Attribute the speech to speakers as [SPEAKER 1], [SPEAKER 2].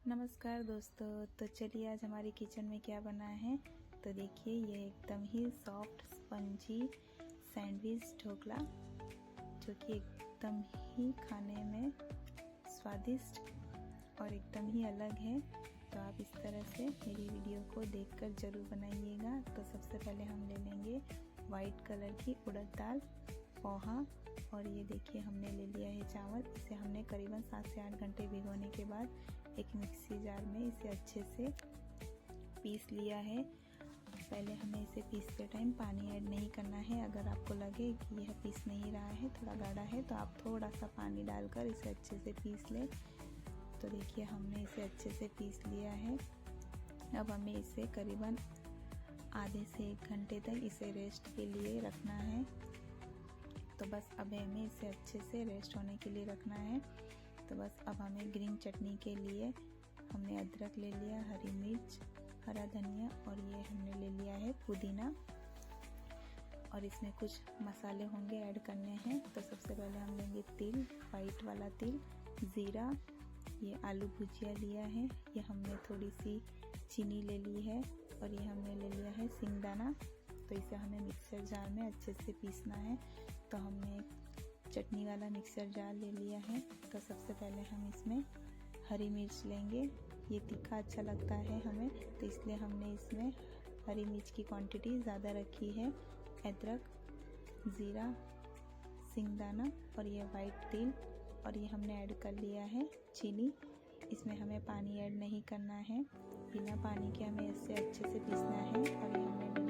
[SPEAKER 1] नमस्कार दोस्तों। तो चलिए आज हमारी किचन में क्या बना है। तो देखिए ये एकदम ही सॉफ्ट स्पंजी सैंडविच ढोकला, जो कि एकदम ही खाने में स्वादिष्ट और एकदम ही अलग है। तो आप इस तरह से मेरी वीडियो को देखकर ज़रूर बनाइएगा। तो सबसे पहले हम ले लेंगे वाइट कलर की उड़द दाल, पोहा, और ये देखिए हमने ले लिया है चावल। इसे हमने करीबन 7 से 8 घंटे भिगोने के बाद एक मिक्सी जार में इसे अच्छे से पीस लिया है। पहले हमें इसे पीसते टाइम पानी ऐड नहीं करना है। अगर आपको लगे कि यह पीस नहीं रहा है, थोड़ा गाढ़ा है, तो आप थोड़ा सा पानी डालकर इसे अच्छे से पीस लें। तो देखिए हमने इसे अच्छे से पीस लिया है। अब हमें इसे करीबन आधे से 1 घंटे तक इसे रेस्ट के लिए रखना है। तो बस अब हमें इसे अच्छे से रेस्ट होने के लिए रखना है। तो बस अब हमें ग्रीन चटनी के लिए हमने अदरक ले लिया, हरी मिर्च, हरा धनिया, और ये हमने ले लिया है पुदीना, और इसमें कुछ मसाले होंगे ऐड करने हैं। तो सबसे पहले हम लेंगे तिल, वाइट वाला तिल, ज़ीरा, ये आलू भुजिया लिया है, ये हमने थोड़ी सी चीनी ले ली है, और ये हमने ले लिया है सिंगदाना। तो इसे हमें मिक्सर जार में अच्छे से पीसना है। तो हमने एक चटनी वाला मिक्सर जार ले लिया है। तो सबसे पहले हम इसमें हरी मिर्च लेंगे। ये तीखा अच्छा लगता है हमें, तो इसलिए हमने इसमें हरी मिर्च की क्वांटिटी ज़्यादा रखी है। अदरक, ज़ीरा, सिंगदाना, और ये वाइट तिल, और ये हमने ऐड कर लिया है चीनी। इसमें हमें पानी ऐड नहीं करना है, बिना पानी के हमें इससे अच्छे से पीसना है। और ये हमने